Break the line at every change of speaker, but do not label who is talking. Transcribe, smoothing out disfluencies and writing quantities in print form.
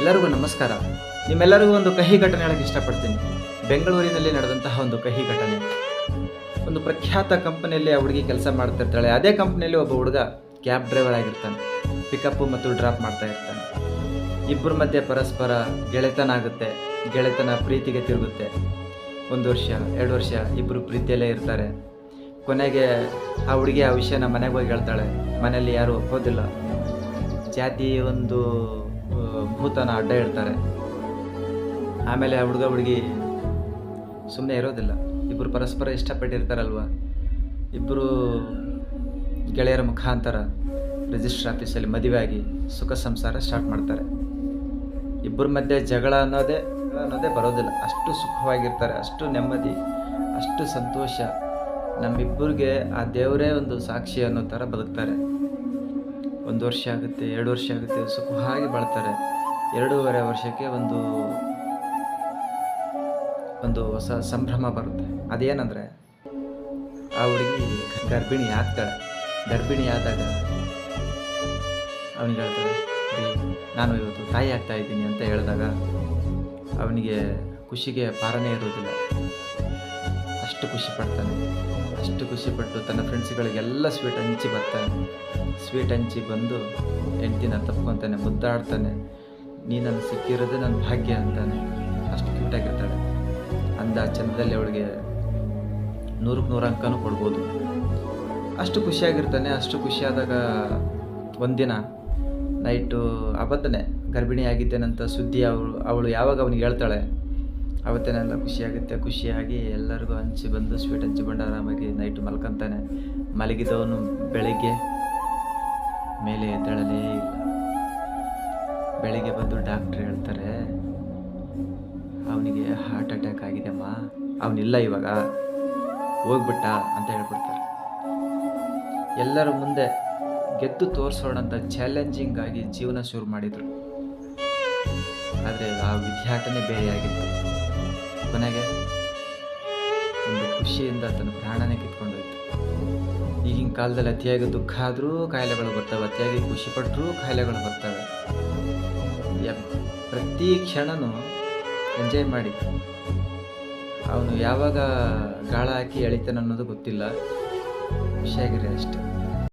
ಎಲ್ಲರಿಗೂ ನಮಸ್ಕಾರ. ನಿಮ್ಮೆಲ್ಲರಿಗೂ ಒಂದು ಕಹಿ ಘಟನೆ ಹೇಳಕ್ಕೆ ಇಷ್ಟಪಡ್ತೀನಿ. ಬೆಂಗಳೂರಿನಲ್ಲಿ ನಡೆದಂತಹ ಒಂದು ಕಹಿ ಘಟನೆ. ಒಂದು ಪ್ರಖ್ಯಾತ ಕಂಪನಿಯಲ್ಲಿ ಆ ಹುಡುಗಿ ಕೆಲಸ ಮಾಡ್ತಿರ್ತಾಳೆ. ಅದೇ ಕಂಪ್ನಿಯಲ್ಲಿ ಒಬ್ಬ ಹುಡುಗ ಕ್ಯಾಬ್ ಡ್ರೈವರ್ ಆಗಿರ್ತಾನೆ. ಪಿಕಪ್ ಮತ್ತು ಡ್ರಾಪ್ ಮಾಡ್ತಾ ಇರ್ತಾನೆ. ಇಬ್ಬರ ಮಧ್ಯೆ ಪರಸ್ಪರ ಗೆಳೆತನ ಆಗುತ್ತೆ. ಗೆಳೆತನ ಪ್ರೀತಿಗೆ ತಿರುಗುತ್ತೆ. 1 ವರ್ಷ 2 ವರ್ಷ ಇಬ್ಬರು ಪ್ರೀತಿಯಲ್ಲೇ ಇರ್ತಾರೆ. ಕೊನೆಗೆ ಆ ಹುಡುಗಿ ಆ ವಿಷಯನ ಮನೆಗೆ ಹೋಗಿ ಹೇಳ್ತಾಳೆ. ಮನೆಯಲ್ಲಿ ಯಾರೂ ಒಪ್ಪೋದಿಲ್ಲ. ಜಾತಿ ಒಂದು ಭೂತನ ಅಡ್ಡ ಇಡ್ತಾರೆ. ಆಮೇಲೆ ಆ ಹುಡುಗಿ ಸುಮ್ಮನೆ ಇರೋದಿಲ್ಲ. ಇಬ್ಬರು ಪರಸ್ಪರ ಇಷ್ಟಪಟ್ಟಿರ್ತಾರಲ್ವ. ಇಬ್ಬರು ಗೆಳೆಯರ ಮುಖಾಂತರ ರಿಜಿಸ್ಟ್ರ್ ಆಫೀಸಲ್ಲಿ ಮದುವೆ ಆಗಿ ಸುಖ ಸಂಸಾರ ಸ್ಟಾರ್ಟ್ ಮಾಡ್ತಾರೆ. ಇಬ್ಬರ ಮಧ್ಯೆ ಜಗಳ ಅನ್ನೋದೇ ಬರೋದಿಲ್ಲ. ಅಷ್ಟು ಸುಖವಾಗಿರ್ತಾರೆ, ಅಷ್ಟು ನೆಮ್ಮದಿ, ಅಷ್ಟು ಸಂತೋಷ. ನಮ್ಮಿಬ್ಬರಿಗೆ ಆ ದೇವರೇ ಒಂದು ಸಾಕ್ಷಿ ಅನ್ನೋ ಥರ ಬದುಕ್ತಾರೆ. 1 ವರ್ಷ ಆಗುತ್ತೆ, 2 ವರ್ಷ ಆಗುತ್ತೆ, ಸುಖವಾಗಿ ಬಾಳ್ತಾರೆ. 2.5 ವರ್ಷಕ್ಕೆ ಒಂದು ಹೊಸ ಸಂಭ್ರಮ ಬರುತ್ತೆ. ಅದೇನಂದರೆ ಆ ಹುಡುಗಿ ಗರ್ಭಿಣಿ ಆಗ್ತಾಳೆ. ಗರ್ಭಿಣಿ ಆದಾಗ ಅವನಿಗೆ ಹೇಳ್ತಾಳೆ, ನಾನು ಇವತ್ತು ತಾಯಿ ಆಗ್ತಾ ಇದ್ದೀನಿ ಅಂತ ಹೇಳಿದಾಗ ಅವನಿಗೆ ಖುಷಿಗೆ ಪಾರನೇ ಇರೋದಿಲ್ಲ. ಅಷ್ಟು ಖುಷಿ ಪಡ್ತಾನೆ. ಅಷ್ಟು ಖುಷಿಪಟ್ಟು ತನ್ನ ಫ್ರೆಂಡ್ಸ್ಗಳಿಗೆಲ್ಲ ಸ್ವೀಟ್ ಹಂಚಿ ಬರ್ತಾನೆ. ಸ್ವೀಟ್ ಹಂಚಿ ಬಂದು ಹೆಂಡ್ತಿನ ತಪ್ಕೊತಾನೆ, ಮುದ್ದಾಡ್ತಾನೆ. ನೀನನ್ನು ಸಿಕ್ಕಿರೋದೇ ನನ್ನ ಭಾಗ್ಯ ಅಂತಾನೆ. ಅಷ್ಟು ಕ್ಯೂಟಾಗಿರ್ತಾಳೆ. ಅಂದ ಚಂದದಲ್ಲಿ ಅವಳಿಗೆ 100ಕ್ಕೆ 100 ಅಂಕನೂ ಕೊಡ್ಬೋದು. ಅಷ್ಟು ಖುಷಿಯಾಗಿರ್ತಾನೆ. ಅಷ್ಟು ಖುಷಿಯಾದಾಗ ಒಂದಿನ ನೈಟು ಅಬದ್ಧನೆ ಗರ್ಭಿಣಿ ಆಗಿದ್ದೇನಂತ ಸುದ್ದಿ ಅವಳು ಯಾವಾಗ ಅವನಿಗೆ ಹೇಳ್ತಾಳೆ ಅವತ್ತೇನೆಲ್ಲ ಖುಷಿಯಾಗುತ್ತೆ. ಖುಷಿಯಾಗಿ ಎಲ್ಲರಿಗೂ ಹಂಚಿ ಬಂದು ಸ್ವೀಟ್ ಹಂಚಿ ಬಂದು ಆರಾಮಾಗಿ ನೈಟು ಮಲ್ಕೊತಾನೆ. ಮಲಗಿದವನು ಬೆಳಿಗ್ಗೆ ಮೇಲೆ ಎದ್ದೇಳಲೇ ಇಲ್ಲ. ಬೆಳಿಗ್ಗೆ ಬಂದು ಡಾಕ್ಟ್ರ್ ಹೇಳ್ತಾರೆ, ಅವನಿಗೆ ಹಾರ್ಟ್ ಅಟ್ಯಾಕ್ ಆಗಿದೆಮ್ಮ, ಅವನಿಲ್ಲ ಇವಾಗ, ಹೋಗ್ಬಿಟ್ಟ ಅಂತ ಹೇಳ್ಬಿಡ್ತಾರೆ. ಎಲ್ಲರ ಮುಂದೆ ಗೆದ್ದು ತೋರಿಸೋಣ ಅಂತ ಚಾಲೆಂಜಿಂಗ್ ಆಗಿ ಜೀವನ ಶುರು ಮಾಡಿದರು. ಆದರೆ ಆ ವಿದ್ಯಾಟನೆ ಬೇರೆಯಾಗಿತ್ತು. ಕೊನೆಗೆ ಒಂದು ಖುಷಿಯಿಂದ ತನ್ನ ಪ್ರಾಣನೇ ಕಿತ್ಕೊಂಡೋಯ್ತು. ಈಗಿನ ಕಾಲದಲ್ಲಿ ಅತಿಯಾಗಿ ದುಃಖ ಆದರೂ ಕಾಯಿಲೆಗಳು ಬರ್ತವೆ, ಅತಿಯಾಗಿ ಖುಷಿಪಟ್ಟರೂ ಕಾಯಿಲೆಗಳು ಬರ್ತವೆ. ಪ್ರತಿ ಕ್ಷಣನೂ ಎಂಜಾಯ್ ಮಾಡಿ. ಅವನು ಯಾವಾಗ ಗಾಳ ಹಾಕಿ ಎಳಿತಾನೆ ಅನ್ನೋದು ಗೊತ್ತಿಲ್ಲ. ಖುಷಿಯಾಗಿರಿ ಅಷ್ಟೆ.